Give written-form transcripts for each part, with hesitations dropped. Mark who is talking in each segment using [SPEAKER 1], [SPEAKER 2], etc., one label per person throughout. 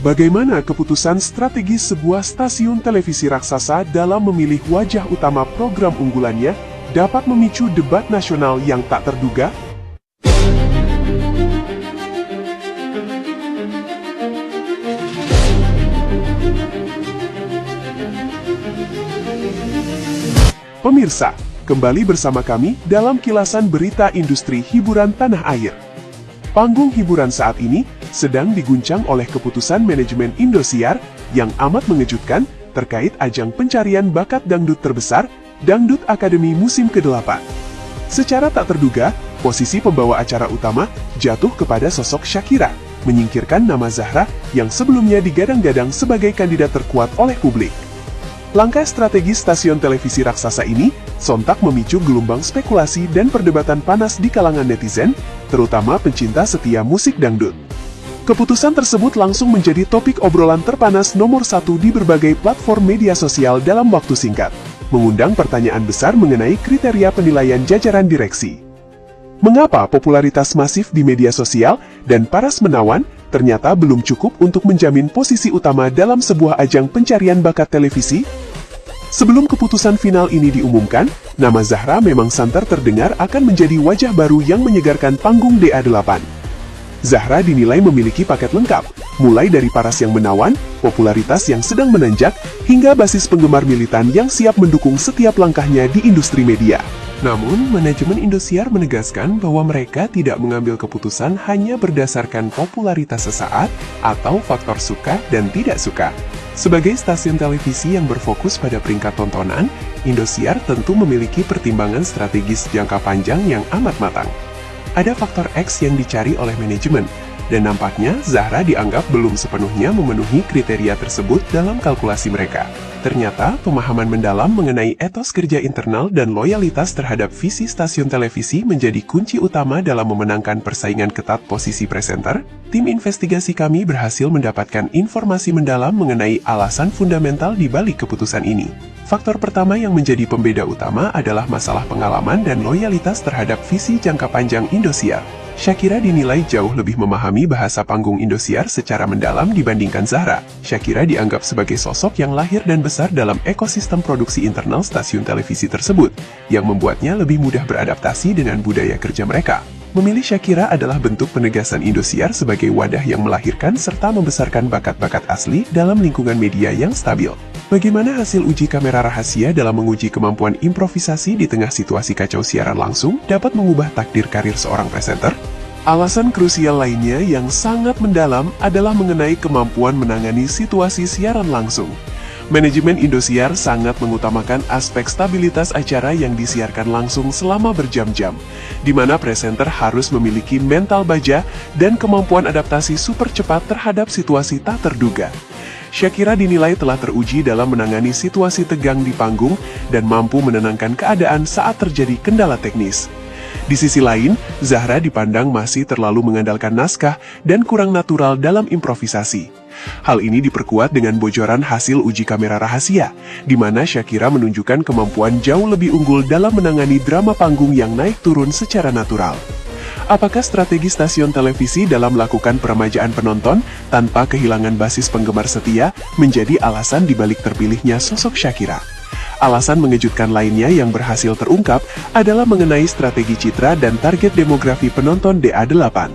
[SPEAKER 1] Bagaimana keputusan strategis sebuah stasiun televisi raksasa dalam memilih wajah utama program unggulannya dapat memicu debat nasional yang tak terduga? Pemirsa, kembali bersama kami dalam kilasan berita industri hiburan tanah air. Panggung hiburan saat ini sedang diguncang oleh keputusan manajemen Indosiar yang amat mengejutkan terkait ajang pencarian bakat dangdut terbesar, Dangdut Akademi musim ke-8. Secara tak terduga, posisi pembawa acara utama jatuh kepada sosok Shakira, menyingkirkan nama Zahra yang sebelumnya digadang-gadang sebagai kandidat terkuat oleh publik. Langkah strategi stasiun televisi raksasa ini sontak memicu gelombang spekulasi dan perdebatan panas di kalangan netizen, terutama pencinta setia musik dangdut. Keputusan tersebut langsung menjadi topik obrolan terpanas nomor 1 di berbagai platform media sosial dalam waktu singkat, mengundang pertanyaan besar mengenai kriteria penilaian jajaran direksi. Mengapa popularitas masif di media sosial dan paras menawan ternyata belum cukup untuk menjamin posisi utama dalam sebuah ajang pencarian bakat televisi? Sebelum keputusan final ini diumumkan, nama Zahra memang santer terdengar akan menjadi wajah baru yang menyegarkan panggung DA8. Zahra dinilai memiliki paket lengkap, mulai dari paras yang menawan, popularitas yang sedang menanjak, hingga basis penggemar militan yang siap mendukung setiap langkahnya di industri media. Namun, manajemen Indosiar menegaskan bahwa mereka tidak mengambil keputusan hanya berdasarkan popularitas sesaat atau faktor suka dan tidak suka. Sebagai stasiun televisi yang berfokus pada peringkat tontonan, Indosiar tentu memiliki pertimbangan strategis jangka panjang yang amat matang. Ada faktor X yang dicari oleh manajemen, dan nampaknya Zahra dianggap belum sepenuhnya memenuhi kriteria tersebut dalam kalkulasi mereka. Ternyata, pemahaman mendalam mengenai etos kerja internal dan loyalitas terhadap visi stasiun televisi menjadi kunci utama dalam memenangkan persaingan ketat posisi presenter. Tim investigasi kami berhasil mendapatkan informasi mendalam mengenai alasan fundamental di balik keputusan ini. Faktor pertama yang menjadi pembeda utama adalah masalah pengalaman dan loyalitas terhadap visi jangka panjang Indosiar. Shakira dinilai jauh lebih memahami bahasa panggung Indosiar secara mendalam dibandingkan Zahra. Shakira dianggap sebagai sosok yang lahir dan besar dalam ekosistem produksi internal stasiun televisi tersebut, yang membuatnya lebih mudah beradaptasi dengan budaya kerja mereka. Memilih Shakira adalah bentuk penegasan Indosiar sebagai wadah yang melahirkan serta membesarkan bakat-bakat asli dalam lingkungan media yang stabil. Bagaimana hasil uji kamera rahasia dalam menguji kemampuan improvisasi di tengah situasi kacau siaran langsung dapat mengubah takdir karir seorang presenter? Alasan krusial lainnya yang sangat mendalam adalah mengenai kemampuan menangani situasi siaran langsung. Manajemen Indosiar sangat mengutamakan aspek stabilitas acara yang disiarkan langsung selama berjam-jam, di mana presenter harus memiliki mental baja dan kemampuan adaptasi super cepat terhadap situasi tak terduga. Shakira dinilai telah teruji dalam menangani situasi tegang di panggung dan mampu menenangkan keadaan saat terjadi kendala teknis. Di sisi lain, Zahra dipandang masih terlalu mengandalkan naskah dan kurang natural dalam improvisasi. Hal ini diperkuat dengan bocoran hasil uji kamera rahasia, di mana Shakira menunjukkan kemampuan jauh lebih unggul dalam menangani drama panggung yang naik turun secara natural. Apakah strategi stasiun televisi dalam melakukan peremajaan penonton tanpa kehilangan basis penggemar setia menjadi alasan dibalik terpilihnya sosok Shakira? Alasan mengejutkan lainnya yang berhasil terungkap adalah mengenai strategi citra dan target demografi penonton DA8.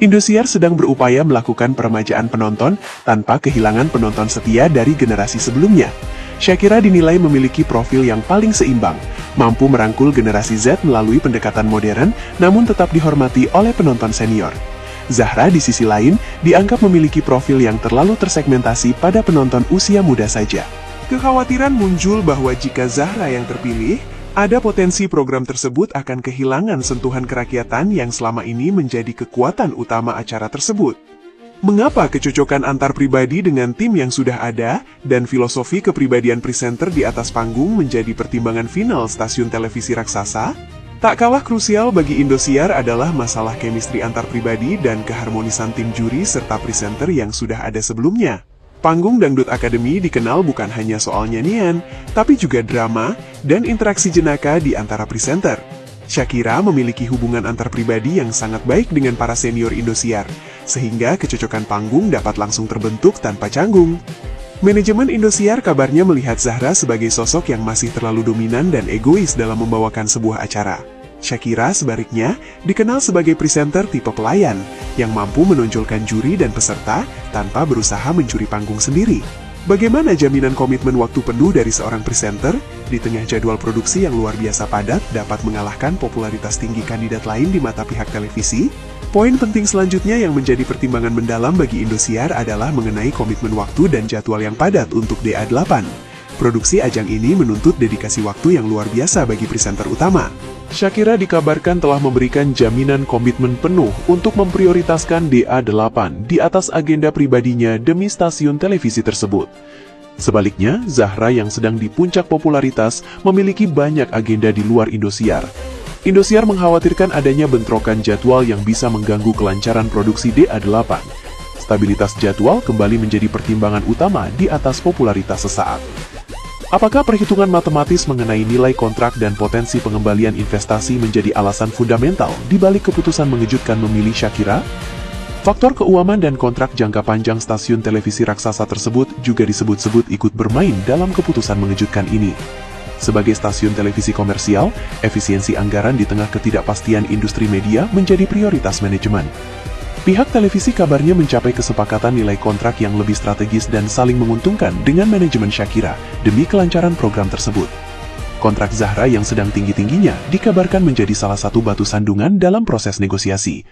[SPEAKER 1] Indosiar sedang berupaya melakukan peremajaan penonton tanpa kehilangan penonton setia dari generasi sebelumnya. Shakira dinilai memiliki profil yang paling seimbang, mampu merangkul generasi Z melalui pendekatan modern, namun tetap dihormati oleh penonton senior. Zahra di sisi lain dianggap memiliki profil yang terlalu tersegmentasi pada penonton usia muda saja. Kekhawatiran muncul bahwa jika Zahra yang terpilih, ada potensi program tersebut akan kehilangan sentuhan kerakyatan yang selama ini menjadi kekuatan utama acara tersebut. Mengapa kecocokan antar pribadi dengan tim yang sudah ada dan filosofi kepribadian presenter di atas panggung menjadi pertimbangan final stasiun televisi raksasa? Tak kalah krusial bagi Indosiar adalah masalah chemistry antar pribadi dan keharmonisan tim juri serta presenter yang sudah ada sebelumnya. Panggung Dangdut Akademi dikenal bukan hanya soal nyanyian, tapi juga drama dan interaksi jenaka di antara presenter. Shakira memiliki hubungan antar pribadi yang sangat baik dengan para senior Indosiar, sehingga kecocokan panggung dapat langsung terbentuk tanpa canggung. Manajemen Indosiar kabarnya melihat Zahra sebagai sosok yang masih terlalu dominan dan egois dalam membawakan sebuah acara. Shakira sebaliknya dikenal sebagai presenter tipe pelayan, yang mampu menonjolkan juri dan peserta tanpa berusaha mencuri panggung sendiri. Bagaimana jaminan komitmen waktu penuh dari seorang presenter di tengah jadwal produksi yang luar biasa padat dapat mengalahkan popularitas tinggi kandidat lain di mata pihak televisi? Poin penting selanjutnya yang menjadi pertimbangan mendalam bagi Indosiar adalah mengenai komitmen waktu dan jadwal yang padat untuk DA8. Produksi ajang ini menuntut dedikasi waktu yang luar biasa bagi presenter utama. Shakira dikabarkan telah memberikan jaminan komitmen penuh untuk memprioritaskan DA8 di atas agenda pribadinya demi stasiun televisi tersebut. Sebaliknya, Zahra yang sedang di puncak popularitas memiliki banyak agenda di luar Indosiar. Indosiar mengkhawatirkan adanya bentrokan jadwal yang bisa mengganggu kelancaran produksi DA8. Stabilitas jadwal kembali menjadi pertimbangan utama di atas popularitas sesaat. Apakah perhitungan matematis mengenai nilai kontrak dan potensi pengembalian investasi menjadi alasan fundamental di balik keputusan mengejutkan memilih Shakira? Faktor keuangan dan kontrak jangka panjang stasiun televisi raksasa tersebut juga disebut-sebut ikut bermain dalam keputusan mengejutkan ini. Sebagai stasiun televisi komersial, efisiensi anggaran di tengah ketidakpastian industri media menjadi prioritas manajemen. Pihak televisi kabarnya mencapai kesepakatan nilai kontrak yang lebih strategis dan saling menguntungkan dengan manajemen Shakira demi kelancaran program tersebut. Kontrak Zahra yang sedang tinggi-tingginya dikabarkan menjadi salah satu batu sandungan dalam proses negosiasi.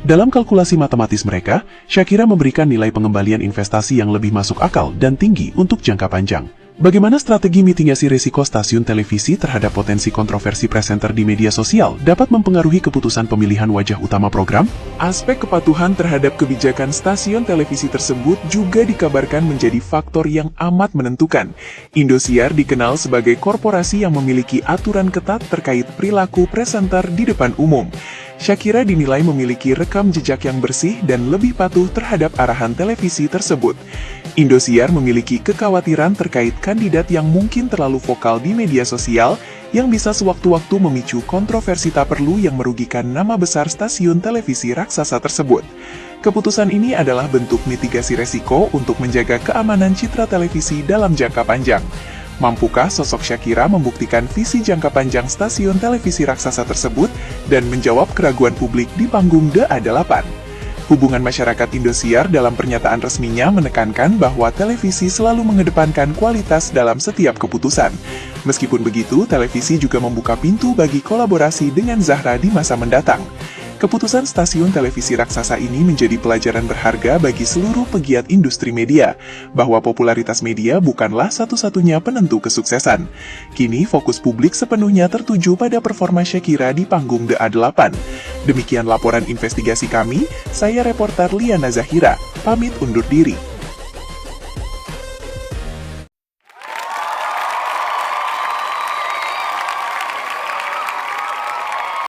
[SPEAKER 1] Dalam kalkulasi matematis mereka, Shakira memberikan nilai pengembalian investasi yang lebih masuk akal dan tinggi untuk jangka panjang. Bagaimana strategi mitigasi risiko stasiun televisi terhadap potensi kontroversi presenter di media sosial dapat mempengaruhi keputusan pemilihan wajah utama program? Aspek kepatuhan terhadap kebijakan stasiun televisi tersebut juga dikabarkan menjadi faktor yang amat menentukan. Indosiar dikenal sebagai korporasi yang memiliki aturan ketat terkait perilaku presenter di depan umum. Shakira dinilai memiliki rekam jejak yang bersih dan lebih patuh terhadap arahan televisi tersebut. Indosiar memiliki kekhawatiran terkait kandidat yang mungkin terlalu vokal di media sosial yang bisa sewaktu-waktu memicu kontroversi tak perlu yang merugikan nama besar stasiun televisi raksasa tersebut. Keputusan ini adalah bentuk mitigasi resiko untuk menjaga keamanan citra televisi dalam jangka panjang. Mampukah sosok Shakira membuktikan visi jangka panjang stasiun televisi raksasa tersebut dan menjawab keraguan publik di panggung DA8? Hubungan Masyarakat Indosiar dalam pernyataan resminya menekankan bahwa televisi selalu mengedepankan kualitas dalam setiap keputusan. Meskipun begitu, televisi juga membuka pintu bagi kolaborasi dengan Zahra di masa mendatang. Keputusan stasiun televisi raksasa ini menjadi pelajaran berharga bagi seluruh pegiat industri media, bahwa popularitas media bukanlah satu-satunya penentu kesuksesan. Kini fokus publik sepenuhnya tertuju pada performa Shakira di panggung DA8. Demikian laporan investigasi kami, saya reporter Liana Zahira, pamit undur diri.